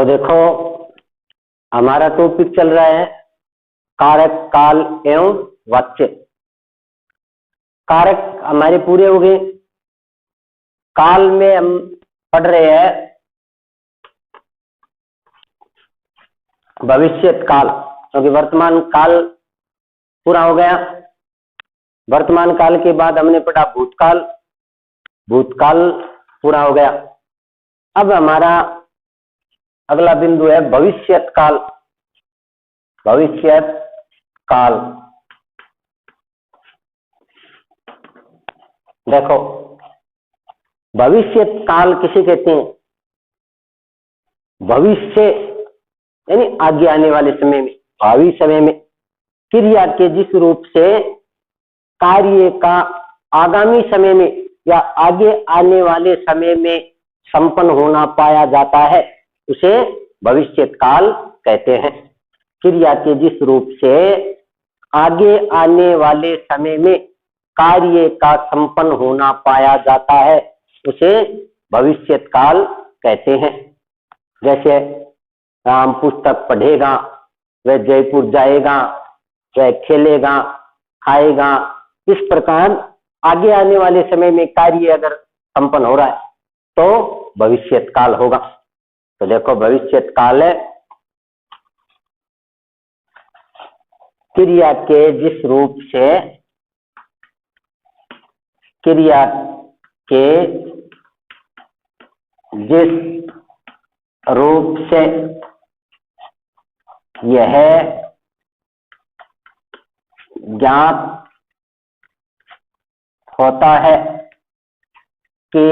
तो देखो हमारा टॉपिक चल रहा है कारक, काल एवं वाच्य। कारक हमारे पूरे हो गए। काल में हम पढ़ रहे हैं भविष्यत काल, क्योंकि वर्तमान काल पूरा हो गया। वर्तमान काल के बाद हमने पढ़ा भूतकाल, भूतकाल पूरा हो गया। अब हमारा अगला बिंदु है भविष्यत काल। भविष्यत काल देखो, भविष्यत काल किसे कहते हैं? भविष्य यानी आगे आने वाले समय में, भावी समय में क्रिया के जिस रूप से कार्य का आगामी समय में या आगे आने वाले समय में संपन्न होना पाया जाता है, उसे भविष्यत काल कहते हैं। क्रिया के जिस रूप से आगे आने वाले समय में कार्य का संपन्न होना पाया जाता है, उसे भविष्यत काल कहते हैं। जैसे राम पुस्तक पढ़ेगा, वह जयपुर जाएगा, वह खेलेगा, खाएगा। इस प्रकार आगे आने वाले समय में कार्य अगर संपन्न हो रहा है तो भविष्यत काल होगा। तो देखो भविष्यत काल है क्रिया के जिस रूप से, क्रिया के जिस रूप से यह ज्ञात होता है कि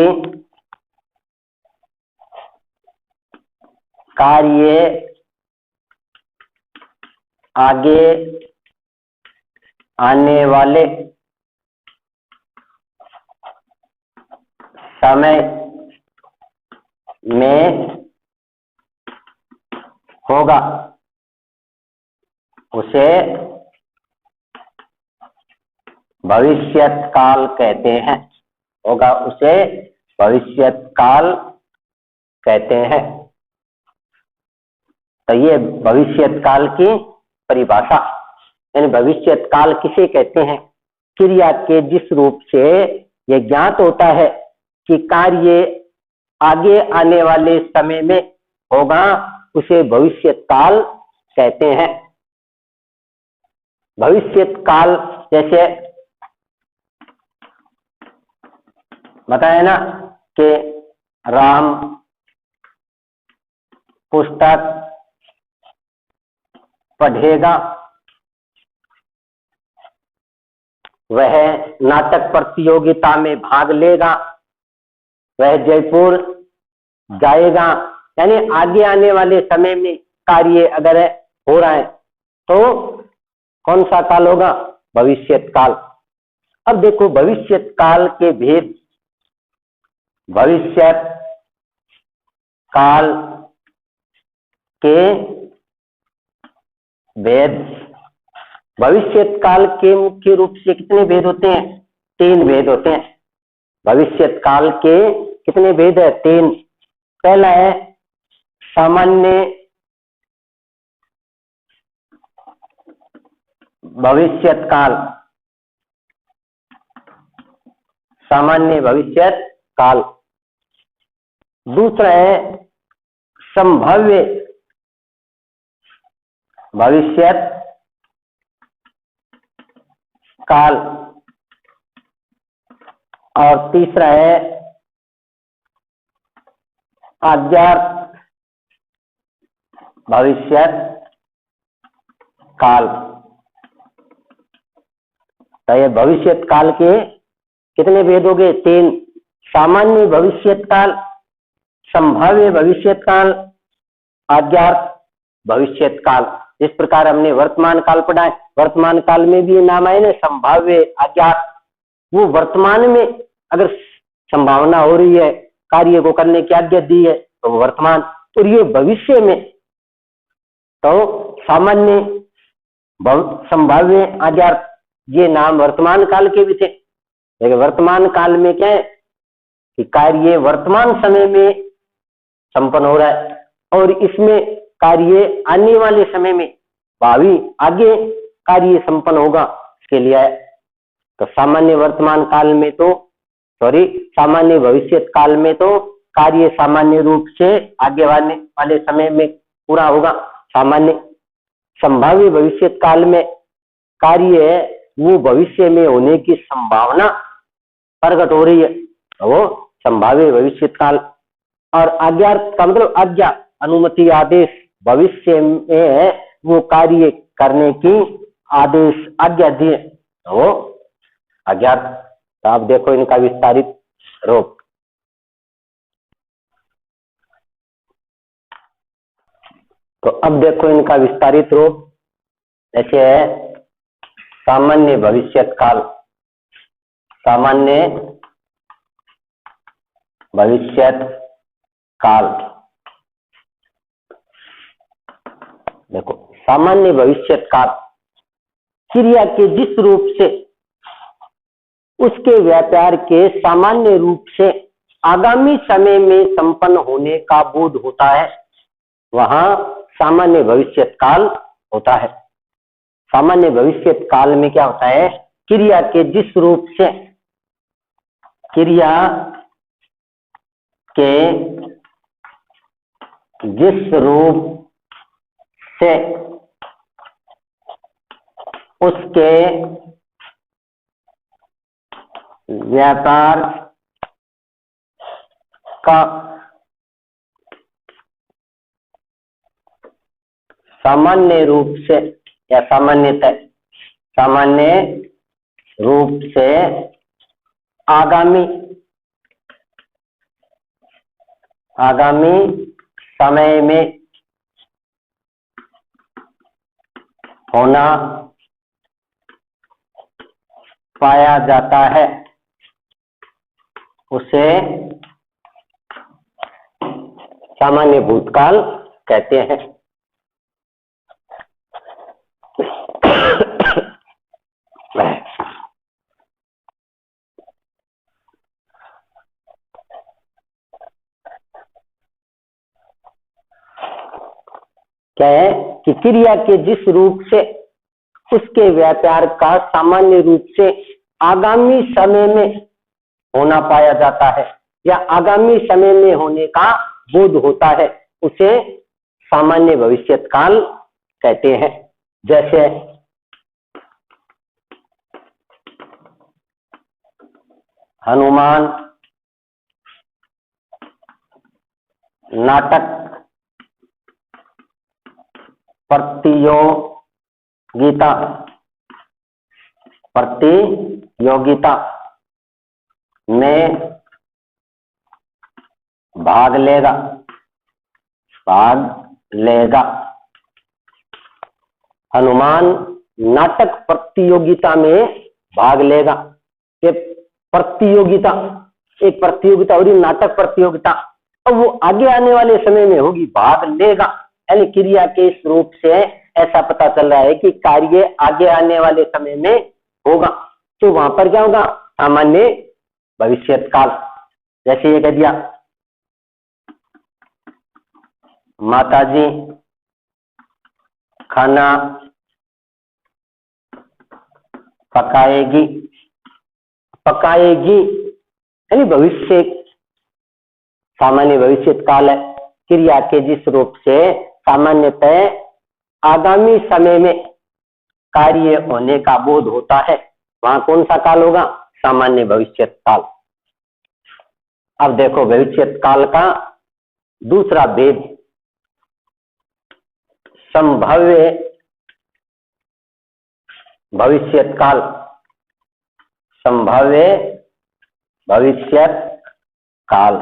कार्य आगे आने वाले समय में होगा, उसे भविष्यत काल कहते हैं। होगा उसे भविष्यत काल कहते हैं। तो ये भविष्यत काल की परिभाषा, यानी भविष्यत काल किसे कहते हैं? क्रिया के जिस रूप से यह ज्ञात होता है कि कार्य आगे आने वाले समय में होगा, उसे भविष्यत काल कहते हैं। भविष्यत काल जैसे बताया ना कि राम पुस्तक पढ़ेगा, वह नाटक प्रतियोगिता में भाग लेगा, वह जयपुर जाएगा। यानी आगे आने वाले समय में कार्य अगर हो रहा है तो कौन सा काल होगा? भविष्यत काल। अब देखो भविष्यत काल के भेद। भविष्यत काल के भेद। भविष्यत काल के मुख्य रूप से कितने भेद होते हैं? 3 भेद होते हैं। भविष्यत काल के कितने भेद है? 3। पहला है सामान्य भविष्यत काल। सामान्य भविष्यत काल। दूसरा है संभाव्य भविष्यत काल। और तीसरा है अज्ञात भविष्यत काल। तो ये भविष्यत काल के कितने भेद हो गए? 3। सामान्य भविष्यत काल, संभाव्य भविष्यत काल, अज्ञात भविष्यत काल। इस प्रकार हमने वर्तमान काल पढ़ा है। वर्तमान काल में भी नाम आए ना, संभाव्य, अज्ञात। वो वर्तमान में अगर संभावना हो रही है, कार्य को करने की आज्ञा दी है, तो वर्तमान। और ये भविष्य में तो सामान्य, संभाव्य, अज्ञात, ये नाम वर्तमान काल के भी थे। लेकिन वर्तमान काल में क्या है कि कार्य वर्तमान समय में संपन्न हो रहा है, और इसमें कार्य आने वाले समय में भावी आगे कार्य संपन्न होगा, इसके लिए है। तो सामान्य वर्तमान काल में तो सामान्य भविष्य काल में तो कार्य सामान्य रूप से आगे वाले समय में पूरा होगा। सामान्य संभाव्य भविष्य काल में कार्य वो भविष्य में होने की संभावना प्रकट हो रही है, वो संभाव्य भविष्य काल। और आज्ञा का मतलब आज्ञा, अनुमति, आदेश, भविष्य में वो कार्य करने की आदेश आज्ञा दिए, वो अज्ञात। तो आप देखो इनका विस्तारित रूप। तो अब देखो इनका विस्तारित रूप ऐसे है। सामान्य भविष्यत काल, सामान्य भविष्यत काल। देखो सामान्य भविष्यत काल क्रिया के जिस रूप से उसके व्यापार के सामान्य रूप से आगामी समय में संपन्न होने का बोध होता है, वहां सामान्य भविष्यत काल होता है। सामान्य भविष्यत काल में क्या होता है? क्रिया के जिस रूप से, क्रिया के जिस रूप से उसके व्यापार का सामान्य रूप से या सामान्यतः सामान्य रूप से आगामी समय में होना पाया जाता है, उसे सामान्य भूतकाल कहते हैं। क्या है कि क्रिया के जिस रूप से उसके व्यापार का सामान्य रूप से आगामी समय में होना पाया जाता है या आगामी समय में होने का बोध होता है, उसे सामान्य भविष्यत काल कहते हैं। जैसे हनुमान नाटक प्रतियोगिता में भाग लेगा। हनुमान नाटक प्रतियोगिता में भाग लेगा। ये प्रतियोगिता, एक प्रतियोगिता और नाटक प्रतियोगिता, अब वो आगे आने वाले समय में होगी, भाग लेगा। यानी क्रिया के इस रूप से ऐसा पता चल रहा है कि कार्य आगे आने वाले समय में होगा, तो वहां पर क्या होगा? सामान्य भविष्यत काल। जैसे ये कह दिया माताजी खाना पकाएगी यानी भविष्य, सामान्य भविष्यत काल है। क्रिया के जिस रूप से सामान्यतः आगामी समय में कार्य होने का बोध होता है, वहां कौन सा काल होगा? सामान्य भविष्यत काल। अब देखो भविष्यत काल का दूसरा भेद, संभाव्य भविष्यत काल। संभाव्य भविष्यत काल,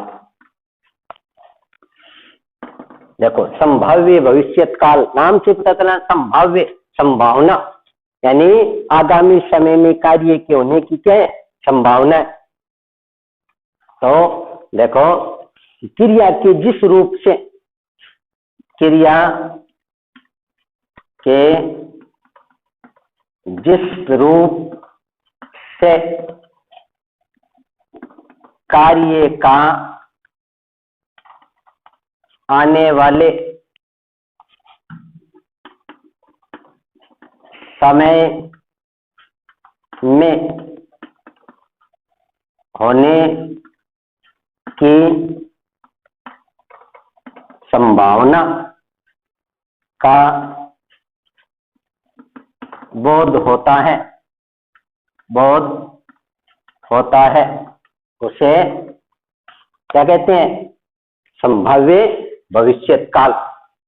देखो संभाव्य भविष्यत काल नाम से पता चला, संभाव्य संभावना यानी आगामी समय में कार्य के होने की क्या है? संभावना। तो देखो क्रिया के जिस रूप से, क्रिया के जिस रूप से कार्य का आने वाले समय में होने की संभावना का बोध होता है उसे क्या कहते हैं? संभाव्य भविष्यत काल।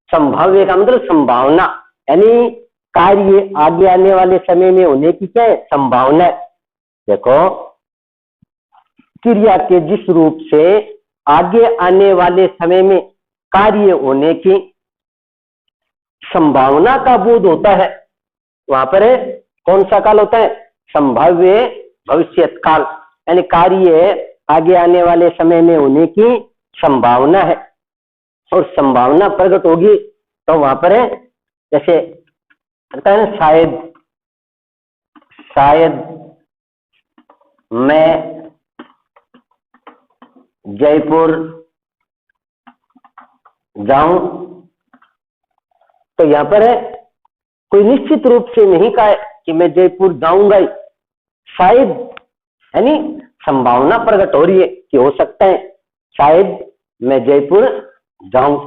संभाव्य का मतलब संभावना, यानी कार्य आगे आने वाले समय में होने की क्या है? संभावना। देखो, क्रिया के जिस रूप से आगे आने वाले समय में कार्य होने की संभावना का बोध होता है, वहां पर कौन सा काल होता है? संभाव्य भविष्यत काल, यानी कार्य आगे आने वाले समय में होने की संभावना है और संभावना प्रकट होगी तो वहां पर जैसे कहता है ना, शायद मैं जयपुर जाऊं, तो यहां पर कोई निश्चित रूप से नहीं कहा कि मैं जयपुर जाऊंगा ही, शायद, यानी संभावना प्रकट हो रही है कि हो सकता है शायद मैं जयपुर जाऊं।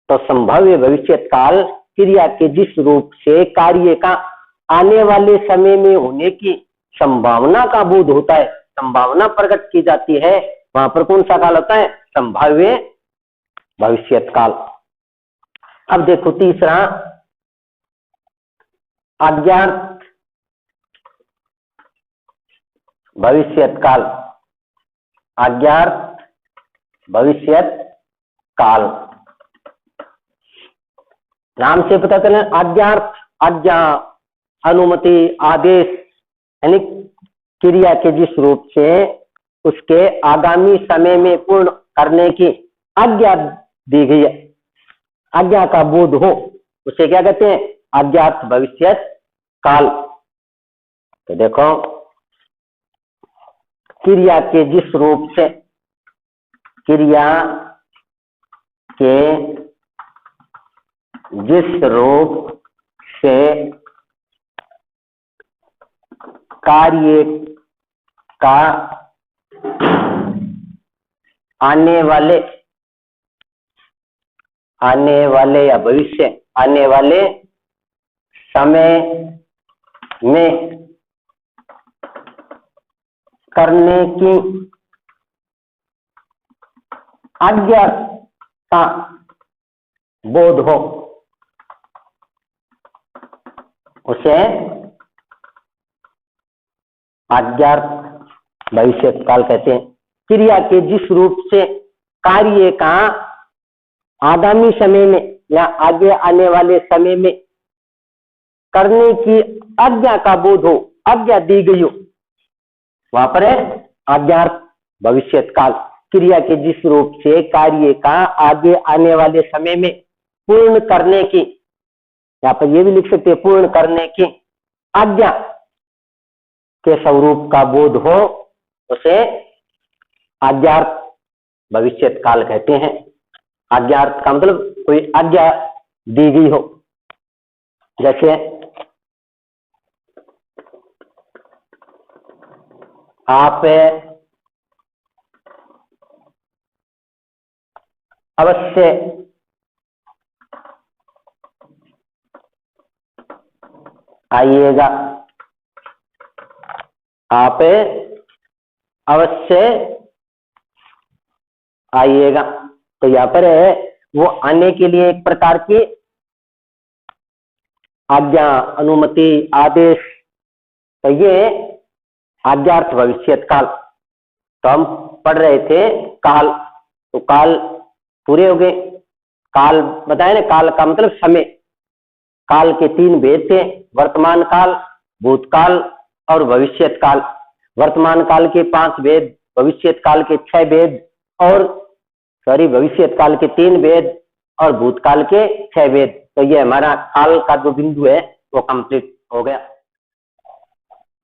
तो संभाव्य भविष्यत काल क्रिया के जिस रूप से कार्य का आने वाले समय में होने की संभावना का बोध होता है, संभावना प्रकट की जाती है, वहां पर कौन सा काल होता है? संभाव्य भविष्यत काल। अब देखो तीसरा, अज्ञात भविष्यत काल। अज्ञात भविष्यत काल नाम से पता चले, अज्ञात, आज्ञा, अनुमति, आदेश, यानी क्रिया के जिस रूप से उसके आगामी समय में पूर्ण करने की आज्ञा दी गई है, आज्ञा का बोध हो, उसे क्या कहते हैं? अज्ञात भविष्यत काल। तो देखो, क्रिया के जिस रूप से, क्रिया के जिस रूप से कार्य का आने वाले या भविष्य आने वाले समय में करने की आज्ञा का बोध हो, उसे अज्ञात भविष्यत काल कहते हैं। क्रिया के जिस रूप से कार्य का आगामी समय में या आगे आने वाले समय में करने की आज्ञा का बोध हो, आज्ञा दी गई हो, वहां पर है अज्ञात भविष्यत काल। क्रिया के जिस रूप से कार्य का आगे आने वाले समय में पूर्ण करने की, यहाँ पर ये भी लिख सकते हैं, पूर्ण करने की आज्ञा के स्वरूप का बोध हो, उसे अज्ञात भविष्यत काल कहते हैं। अज्ञात का मतलब कोई आज्ञा दी गई हो, जैसे आप अवश्य आइएगा, आप अवश्य आइएगा। तो यहाँ पर है वो आने के लिए एक प्रकार की आज्ञा, अनुमति, आदेश, तो ये अज्ञात भविष्यत काल। तो हम पढ़ रहे थे काल, तो काल पूरे हो गए। काल बताए ना, काल का मतलब समय। काल के 3 भेद थे, वर्तमान काल, भूतकाल और भविष्यत काल। वर्तमान काल के 5 भेद, भविष्यत काल के 6 भेद, और भविष्यत काल के 3 भेद और भूतकाल के 6 भेद। तो ये हमारा काल का जो बिंदु है वो कंप्लीट हो गया।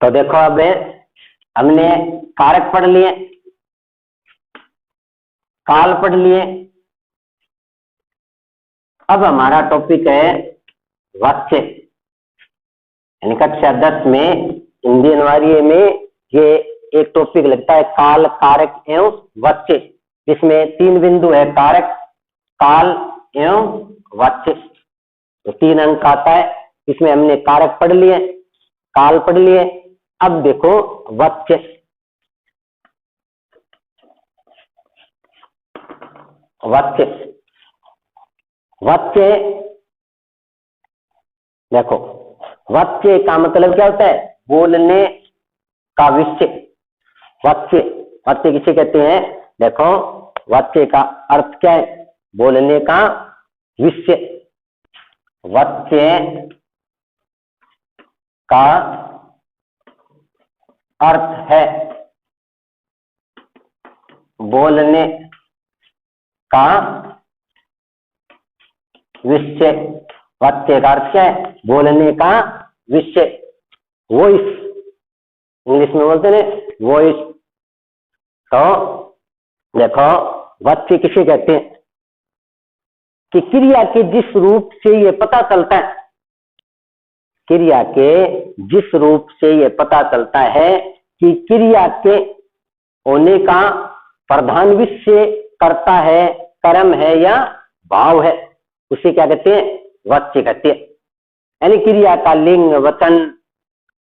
तो देखो, अब हमने कारक पढ़ लिए, काल पढ़ लिए, अब हमारा टॉपिक है वाच्य, यानी कक्षा 10 में हिंदी अनिवार्य में ये एक टॉपिक लगता है काल, कारक एवं वाच्य, जिसमें 3 बिंदु है, कारक, काल एवं वाच्य। तो 3 अंक आता है। इसमें हमने कारक पढ़ लिए, काल पढ़ लिए। अब देखो वाच्य। वाच्य, वाच्य देखो, वाच्य का मतलब क्या होता है? बोलने का विषय। वाच्य, वाच्य किसे कहते हैं? देखो, वाच्य का अर्थ क्या है? बोलने का विषय। वाच्य का अर्थ है बोलने का विषय। वाच्य का अर्थ क्या है? बोलने का विषय। वॉइस, इंग्लिश में बोलते हैं वॉइस। तो देखो, वाच्य किसे कहते हैं? कि क्रिया के जिस रूप से ये पता चलता है, क्रिया के जिस रूप से ये पता चलता है कि क्रिया के होने का प्रधान विषय कर्ता है, कर्म है या भाव है, उसे क्या कहते हैं? वाच्य कहते हैं। यानी क्रिया का लिंग वचन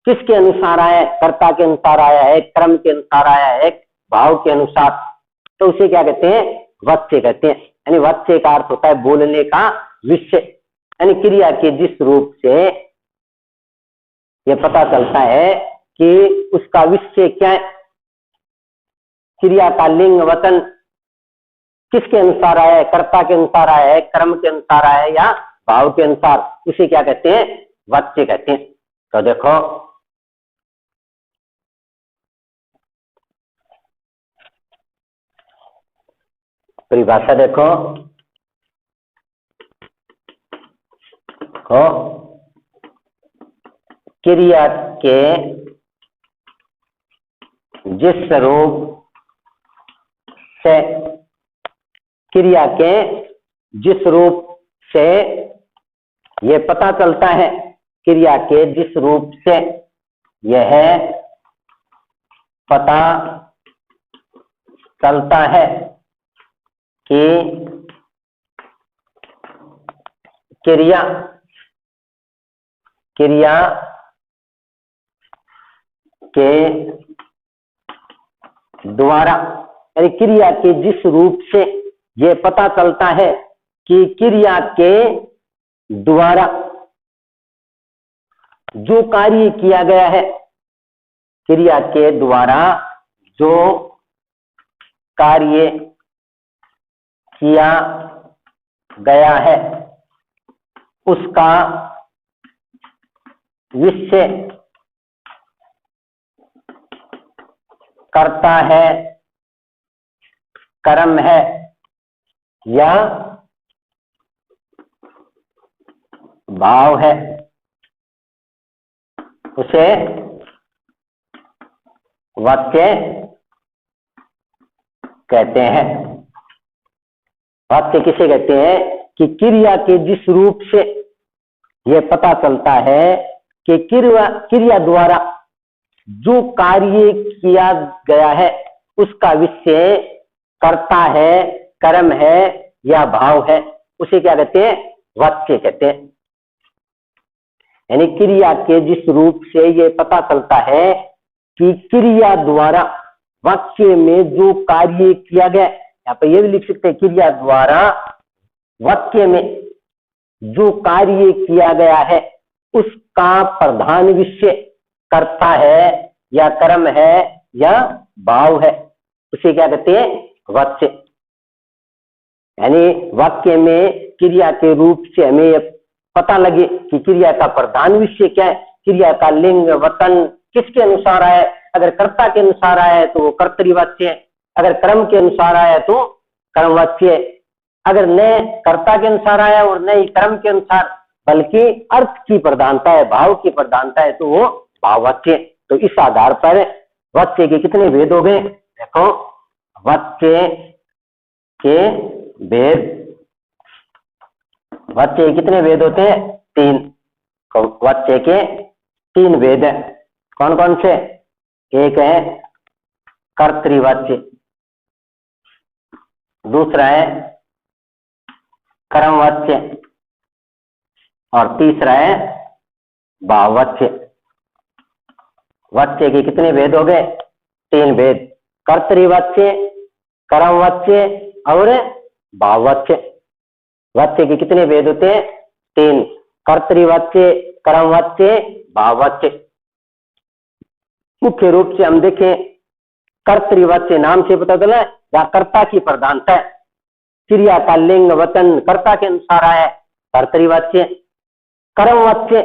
किसके अनुसार आया है? कर्ता के अनुसार आया है, कर्म के अनुसार आया है, भाव के अनुसार, तो उसे क्या कहते हैं? वाच्य कहते हैं। यानी वाच्य का अर्थ होता है बोलने का विषय। यानी क्रिया के जिस रूप से ये पता चलता है कि उसका विषय क्या है, क्रिया का लिंग वचन किसके अनुसार आया है? कर्ता के अनुसार आया है, कर्म के अनुसार आया है या भाव के अनुसार, उसे क्या कहते हैं? वाच्य कहते हैं। तो देखो, परिभाषा देखो, क्रिया के जिस रूप से, क्रिया के जिस रूप से यह पता चलता है, क्रिया के जिस रूप से यह पता चलता है कि क्रिया के द्वारा, यानी क्रिया के जिस रूप से यह पता चलता है कि क्रिया के द्वारा जो कार्य किया गया है, क्रिया के द्वारा जो कार्य किया गया है उसका विषय कर्ता है, कर्म है या भाव है, उसे वाच्य कहते हैं। वाच्य किसे कहते हैं? कि क्रिया के जिस रूप से यह पता चलता है कि क्रिया द्वारा जो कार्य किया गया है उसका विषय कर्ता है, कर्म है या भाव है, उसे क्या कहते हैं? वाच्य कहते हैं। यानी क्रिया के जिस रूप से यह पता चलता है कि क्रिया द्वारा वाक्य में जो कार्य किया गया, यहाँ पर यह भी लिख सकते हैं, क्रिया द्वारा वाक्य में जो कार्य किया गया है उसका प्रधान विषय कर्ता है या कर्म है या भाव है, उसे क्या कहते हैं? वाच्य। यानी वाक्य में क्रिया के रूप से हमें पता लगे कि क्रिया का प्रधान विषय क्या है, क्रिया का लिंग वचन किसके अनुसार आया है। अगर कर्ता के अनुसार आया है तो वो कर्तृवाच्य है, अगर कर्म के अनुसार आया है तो कर्मवाच्य है, अगर न कर्ता के अनुसार आया और न ही कर्म के अनुसार बल्कि अर्थ की प्रधानता है, भाव की प्रधानता है, तो वो भाववाच्य। तो इस आधार पर वाच्य के कितने भेद हो गए? देखो, वाच्य के भेद वाच्य के कितने भेद होते हैं? 3। तो वाच्य के 3 भेद हैं। कौन कौन से? एक है कर्तृवाच्य, दूसरा है कर्मवाच्य और तीसरा है भाववाच्य। वाच्य के कितने भेद हो गए? 3 भेद, कर्तृवाच्य, कर्मवाच्य और भाववाच्य। वाच्य के कितने भेद होते हैं? 3, कर्तृवाच्य, कर्मवाच्य, भाववाच्य। मुख्य रूप से हम देखें, कर्तृवाच्य नाम से पता चला या कर्ता की प्रधानता है, क्रिया का लिंग वचन कर्ता के अनुसार आया है, कर्तृवाच्य। कर्मवाच्य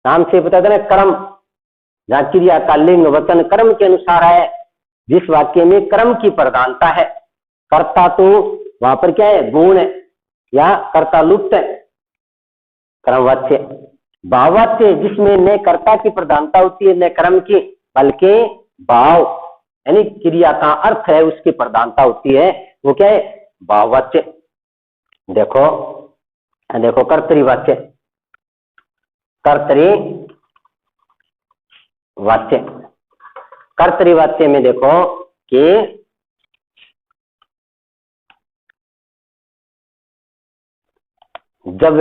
नाम से पता चला कर्म, जहाँ क्रिया का लिंग वचन कर्म के अनुसार आया है, जिस वाक्य में कर्म की प्रधानता है। कर्ता तो वहां पर क्या है? गुण है या कर्ता लुप्त है, कर्मवाच्य। भाववाच्य जिसमें न कर्ता की प्रधानता होती है न कर्म की, बल्कि भाव यानी क्रिया का अर्थ है उसकी प्रधानता होती है, वो क्या है? भाववाच्य। देखो देखो कर्तृवाच्य, कर्तृवाच्य, कर्तृवाच्य में देखो कि जब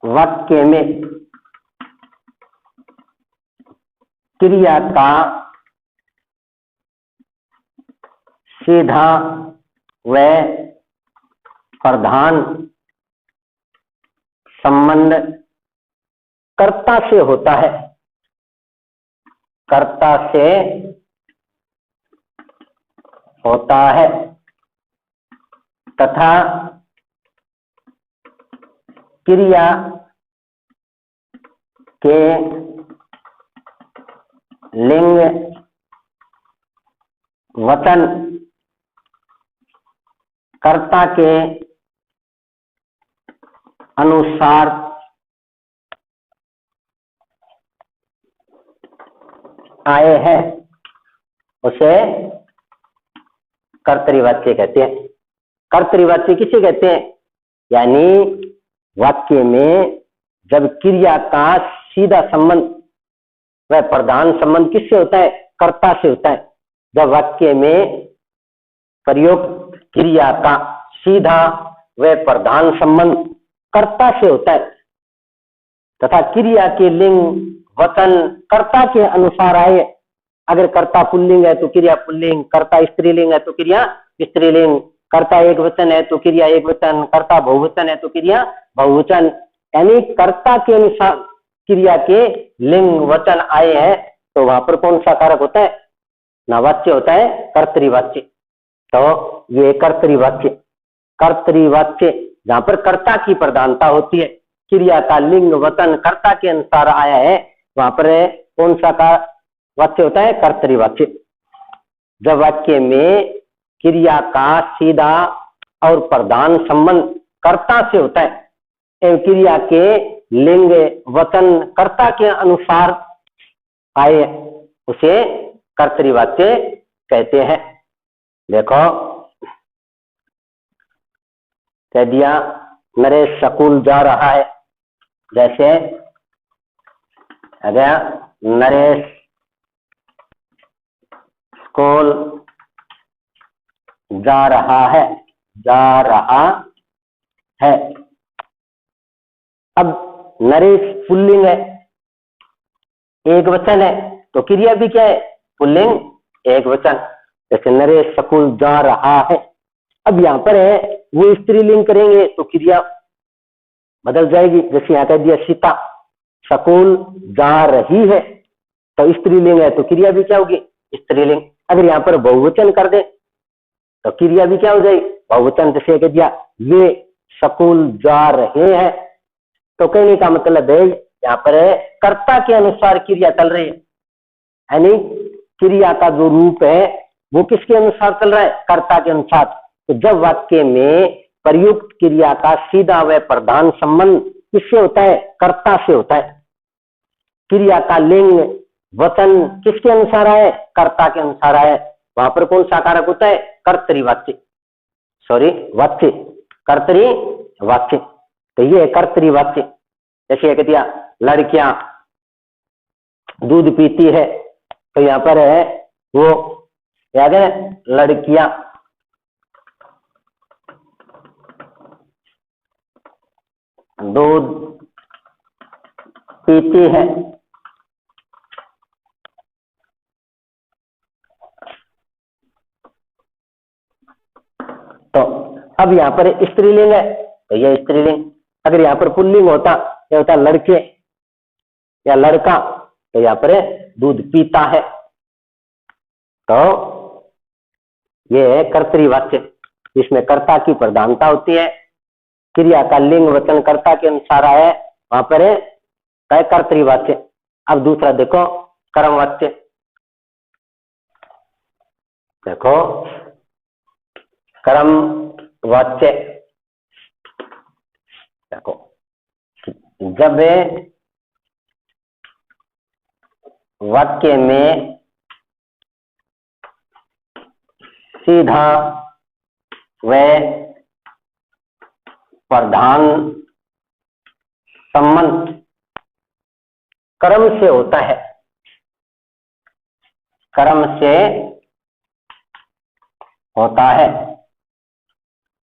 वाक्य में क्रिया का सीधा व प्रधान संबंध कर्ता से होता है, कर्ता से होता है, तथा क्रिया के लिंग वचन कर्ता के अनुसार आए हैं, उसे कर्तृवाच्य कहते हैं। कर्तृवाच्य किसे कहते हैं? यानी वाक्य में जब क्रिया का सीधा संबंध वह प्रधान संबंध किससे होता है? कर्ता से होता है। जब वाक्य में प्रयुक्त क्रिया का सीधा व प्रधान संबंध कर्ता से होता है, तथा क्रिया के लिंग वचन कर्ता के अनुसार आए। अगर कर्ता पुल्लिंग है तो क्रिया पुल्लिंग, कर्ता स्त्रीलिंग है तो क्रिया स्त्रीलिंग, कर्ता एक वचन है तो क्रिया एक वचन, कर्ता बहुवचन है तो क्रिया बहुवचन। यानी कर्ता के अनुसार क्रिया के लिंग वचन आए हैं, तो वहां पर कौन सा कारक होता है? नावाच्य होता है, कर्तृवाच्य। तो ये कर्तृवाच्य, कर्तृवाच्य जहां पर कर्ता की प्रधानता होती है, क्रिया का लिंग वचन कर्ता के अनुसार आया है, वहां पर कौन सा का वाच्य होता है? कर्तृवाच्य। जब वाक्य में क्रिया का सीधा और प्रधान संबंध कर्ता से होता है एवं क्रिया के लिंग वचन कर्ता के अनुसार आए, उसे कर्तृवाच्य कहते हैं। देखो कह दिया नरेश स्कूल जा रहा है, जैसे अगर नरेश स्कूल जा रहा है, जा रहा है। अब नरेश पुल्लिंग है, एक वचन है, तो क्रिया भी क्या है? पुल्लिंग एक वचन। जैसे नरेश स्कूल जा रहा है, अब यहां पर है वो स्त्रीलिंग करेंगे तो क्रिया बदल जाएगी। जैसे यहां कह दिया सीता स्कूल जा रही है, तो स्त्रीलिंग है तो क्रिया भी क्या होगी? स्त्रीलिंग। अगर यहाँ पर बहुवचन कर दे तो क्रिया भी क्या हो जाएगी? बहुवचन। जैसे कह दिया ये स्कूल जा रहे हैं, तो कहने का मतलब है यहाँ पर कर्ता के अनुसार क्रिया चल रही है, यानी क्रिया का जो रूप है वो किसके अनुसार चल रहा है? कर्ता के अनुसार। तो जब वाक्य में प्रयुक्त क्रिया का सीधा व प्रधान संबंध किससे होता है? कर्ता से होता है। क्रिया का लिंग वचन किसके अनुसार है? कर्ता के अनुसार है। वहां पर कौन सा कारक होता है? कर्तृवाच्य। सॉरी वाच्य, कर्तरी वाच्य। तो ये कर्तरी वाच्य। जैसे कह दिया लड़कियां दूध पीती है, तो यहाँ पर है वो याद है लड़कियां दूध पीती है। तो अब यहाँ पर स्त्रीलिंग है, तो यह स्त्रीलिंग। अगर यहाँ पर पुल्लिंग होता, यह होता लड़के या लड़का, तो यहाँ पर दूध पीता है। तो यह है कर्तृवाच्य, जिसमें कर्ता की प्रधानता होती है। क्रिया का लिंग वचन कर्ता के अनुसार आए, वहां पर है कर्तृवाच्य। अब दूसरा देखो कर्मवाच्य। देखो कर्मवाच्य, देखो जब वाक्य में सीधा व प्रधान संबंध कर्म से होता है, कर्म से होता है,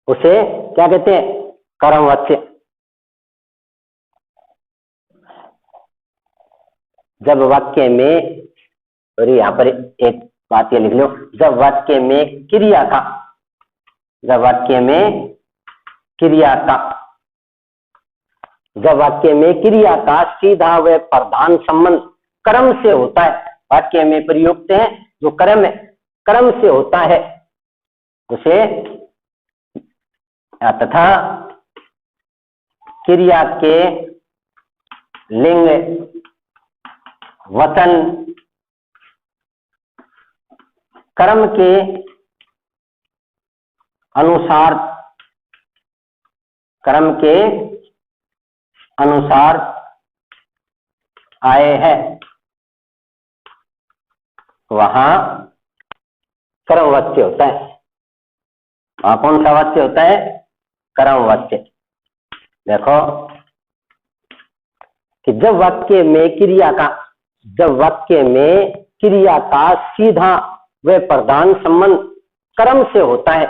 उसे क्या कहते हैं? कर्मवाच्य। जब वाक्य में, और यहाँ पर एक बात ये लिख लो, जब वाक्य में क्रिया का, जब वाक्य में क्रिया का, जब वाक्य में क्रिया का सीधा व प्रधान संबंध कर्म से होता है, वाक्य में प्रयुक्त है जो कर्म है, कर्म से होता है, उसे तथा क्रिया के लिंग वचन कर्म के अनुसार, कर्म के अनुसार आए हैं, वहां कर्मवाच्य होता है। वहां कौन सा वाच्य होता है? कर्मवाच्य। देखो कि जब वाक्य में क्रिया का, जब वाक्य में क्रिया का सीधा व प्रधान संबंध कर्म से होता है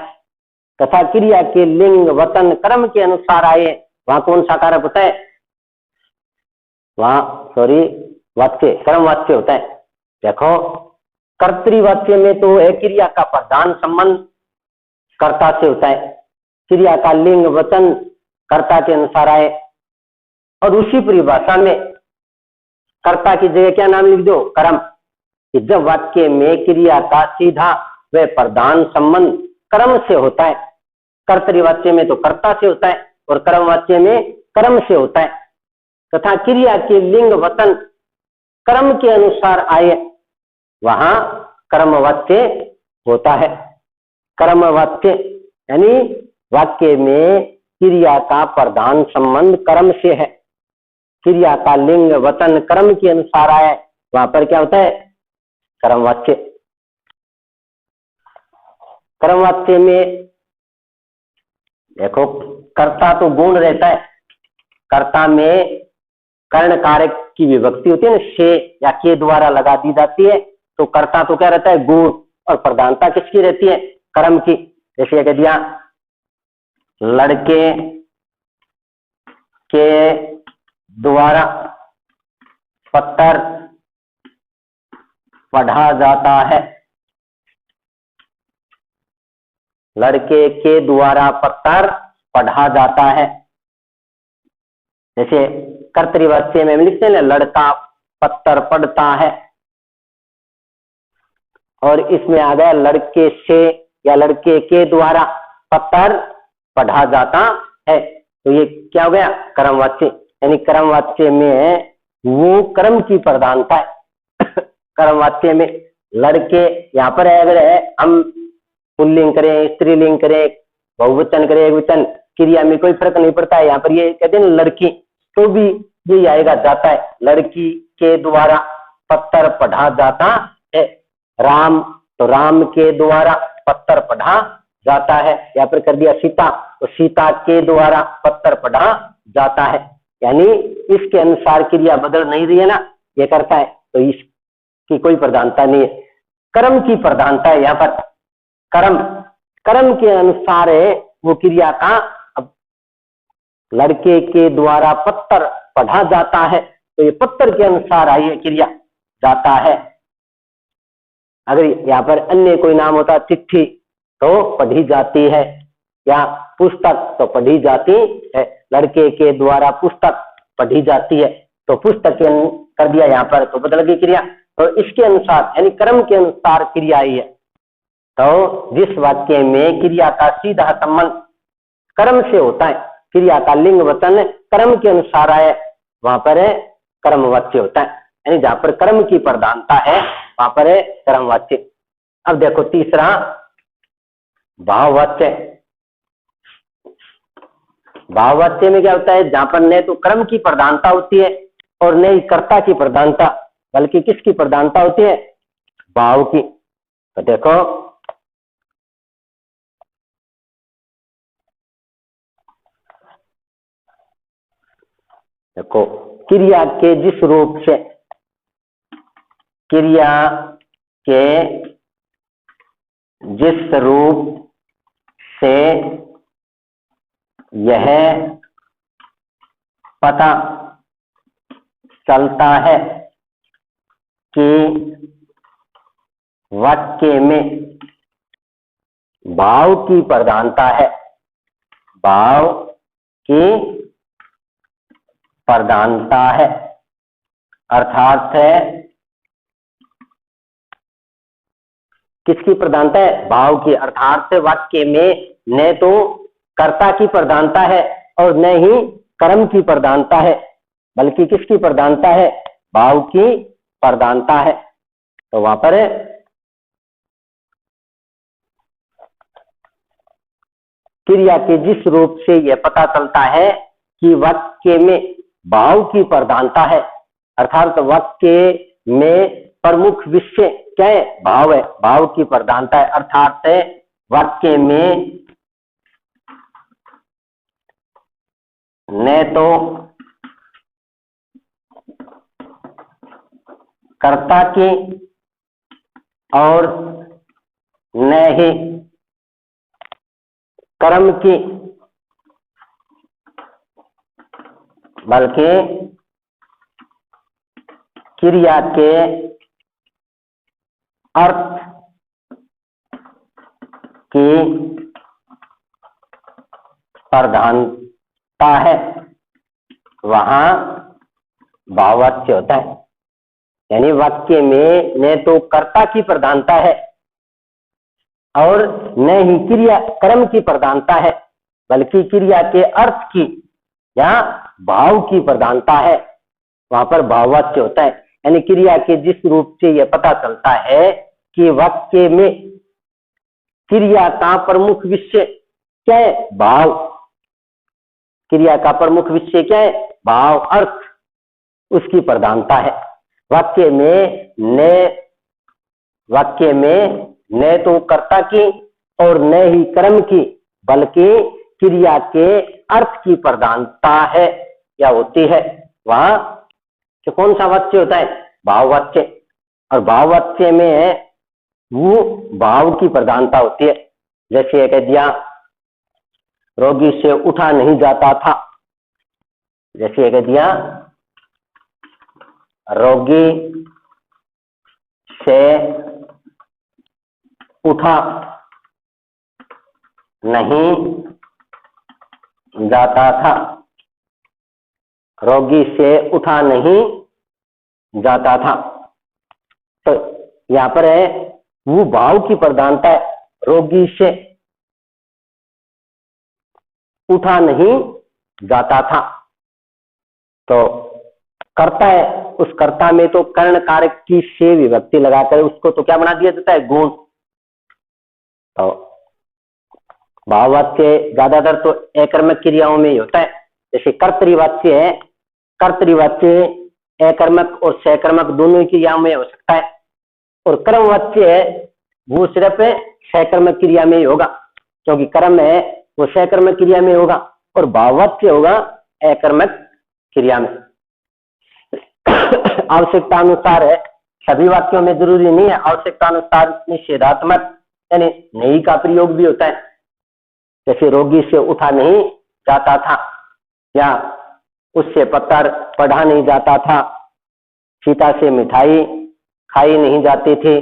तथा क्रिया के लिंग वचन कर्म के अनुसार आए, वहां कौन सा कारक होता है? वहां सॉरी वाच्य, कर्मवाच्य होता है। देखो कर्तृवाच्य में तो है क्रिया का प्रधान संबंध कर्ता से होता है, क्रिया का लिंग वचन कर्ता के अनुसार आए, और उसी परिभाषा में कर्ता की जगह क्या नाम लिख दो? कर्म। कि जब वाक्य में क्रिया का सीधा व प्रधान संबंध कर्म से होता है, कर्तृवाच्य में तो कर्ता से होता है और कर्मवाच्य में कर्म से होता है, तथा क्रिया के लिंग वचन कर्म के अनुसार आए, वहां कर्मवाच्य होता है। कर्मवाच्य यानी वाक्य में क्रिया का प्रधान संबंध कर्म से है, क्रिया का लिंग वचन कर्म के अनुसार आए, वहां पर क्या होता है? कर्मवाच्य। कर्मवाच्य में देखो कर्ता तो गुण रहता है, कर्ता में कर्ण कारक की विभक्ति होती है ना, से या के द्वारा लगा दी जाती है, तो कर्ता तो क्या रहता है? गुण। और प्रधानता किसकी रहती है? कर्म की। जैसे कह दिया लड़के के द्वारा पत्थर पढ़ा जाता है, लड़के के द्वारा पत्थर पढ़ा जाता है। जैसे कर्तृवाच्य में लिखते हैं ना, लड़का पत्थर पढ़ता है, और इसमें आ गया लड़के से या लड़के के द्वारा पत्थर पढ़ा जाता है, तो ये क्या हो गया? कर्मवाच्य। यानी कर्मवाच्य में वो कर्म की प्रधानता है। कर्मवाच्य में लड़के, यहाँ पर अगर है हम पुल्लिंग करें, स्त्रीलिंग करें, बहुवचन करें, एकवचन, क्रिया में कोई फर्क नहीं पड़ता है। यहाँ पर ये कहते हैं लड़की, तो भी ये आएगा जाता है, लड़की के द्वारा पत्थर पढ़ा जाता है। राम, तो राम के द्वारा पत्थर पढ़ा जाता है, या फिर कर दिया सीता तो सीता के द्वारा पत्थर पढ़ा जाता है। यानी इसके अनुसार क्रिया बदल नहीं रही है ना, ये करता है, तो इसकी कोई प्रधानता नहीं है। कर्म की प्रधानता है यहाँ पर। कर्म कर्म के अनुसार है वो क्रिया का। अब लड़के के द्वारा पत्थर पढ़ा जाता है, तो ये पत्थर के अनुसार आई है क्रिया जाता है। अगर यहाँ पर अन्य कोई नाम होता चिट्ठी तो पढ़ी जाती है, या पुस्तक तो पढ़ी जाती है। लड़के के द्वारा पुस्तक पढ़ी जाती है, तो पुस्तक कर दिया यहाँ पर, तो बदल गई क्रिया। तो इसके अनुसार यानी कर्म के अनुसार क्रिया आई है। तो जिस वाक्य में क्रिया का सीधा संबंध कर्म से होता है, क्रिया का लिंग वचन कर्म के अनुसार आए, वहां पर कर्मवाच्य होता है। यानी जहां पर कर्म की प्रधानता है वहां पर कर्मवाच्य। अब देखो तीसरा भाववाच्य। भाववाच्य में क्या होता है, जहां पर न तो कर्म की प्रधानता होती है और न ही कर्ता की प्रधानता, बल्कि किसकी प्रधानता होती है, भाव की। तो देखो क्रिया के जिस रूप से, क्रिया के जिस रूप से यह पता चलता है कि वाक्य में भाव की प्रधानता है, भाव की प्रधानता है, अर्थात है किसकी प्रधानता है, भाव की। अर्थात से वाक्य में न तो कर्ता की प्रधानता है और न ही कर्म की प्रधानता है, बल्कि किसकी प्रधानता है, भाव की प्रधानता है। तो वहां पर क्रिया के जिस रूप से यह पता चलता है कि वाक्य में भाव की प्रधानता है, अर्थात वाक्य में प्रमुख विषय क्या है, भाव है, भाव की प्रधानता है। अर्थात है वाक्य में न तो कर्ता की और न ही कर्म की, बल्कि क्रिया के अर्थ की प्रधानता है, वहां भाववाच्य होता है। यानी वाक्य में न तो कर्ता की प्रधानता है और न ही क्रिया कर्म की प्रधानता है, बल्कि क्रिया के अर्थ की या भाव की प्रधानता है, वहां पर भाववाच्य होता है। यानी क्रिया के जिस रूप से यह पता चलता है कि वाक्य में क्रिया का प्रमुख विषय क्या है, भाव। क्रिया का प्रमुख विषय क्या है, भाव, अर्थ, उसकी प्रधानता है। वाक्य में न तो कर्ता की और न ही कर्म की, बल्कि क्रिया के अर्थ की प्रधानता है या होती है, वहां तो कौन सा वाच्य होता है, भाववाच्य। और भाववाच्य में वो भाव की प्रधानता होती है। जैसे कह दिया रोगी से उठा नहीं जाता था, जैसे कह दिया रोगी से उठा नहीं जाता था, रोगी से उठा नहीं जाता था। तो यहां पर है वो भाव की प्रधानता है, रोगी से उठा नहीं जाता था। तो कर्ता है, उस कर्ता में तो कर्ण कारक की से विभक्ति लगाकर उसको तो क्या बना दिया जाता है, गुण। तो भाववाच्य ज्यादातर तो एकर्मक क्रियाओं में ही होता है। जैसे कर्तृवाच्य है, कर्तृवाच्य एकर्मक और सकर्मक दोनों क्रियाओं में हो सकता है, और कर्मवाच्य है वो सिर्फ सकर्मक क्रिया में ही होगा। क्योंकि कर्म है वो सकर्मक क्रिया में होगा और भाववाच्य होगा अकर्मक क्रिया में। आवश्यकता अनुसार है, सभी वाक्यों में जरूरी नहीं है। आवश्यकता अनुसार निषेधात्मक यानी नहीं का प्रयोग भी होता है। जैसे रोगी से उठा नहीं जाता था या उससे पत्थर पढ़ा नहीं जाता था, सीता से मिठाई खाई नहीं जाती थी,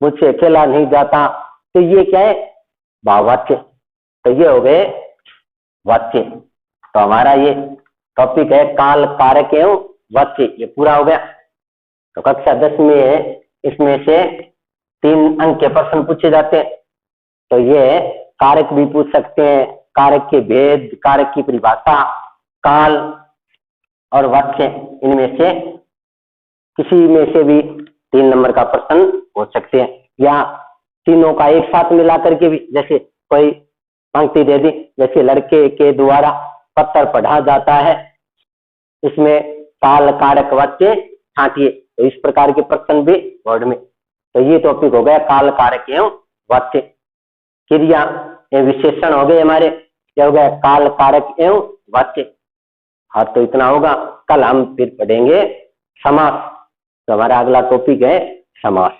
मुझसे खेला नहीं जाता। तो ये क्या है? भाववाच्य। तो ये हो गए वाच्य। तो हमारा ये टॉपिक है काल, कारक एवं वाच्य, ये पूरा हो गया। तो कक्षा 10 में है, इसमें से 3 अंक के प्रश्न पूछे जाते हैं। तो ये कारक भी पूछ सकते हैं, कारक के भेद, कारक की परिभाषा, काल और वाच्य, इनमें से किसी में से भी 3 नंबर का प्रश्न हो सकते हैं, या तीनों का एक साथ मिला करके भी। जैसे कोई पंक्ति दे दी, जैसे लड़के के द्वारा पत्थर पढ़ा जाता है, इसमें काल, कारक, वाच्य छांटिए। तो इस प्रकार के प्रश्न भी बोर्ड में। तो ये टॉपिक हो गया काल, कारक एवं वाच्य। क्रिया विशेषण हो गए हमारे, क्या हो गया? काल, कारक एवं वाच्य। हाँ, तो इतना होगा। कल हम फिर पढ़ेंगे समास। तो हमारा अगला टॉपिक है समास।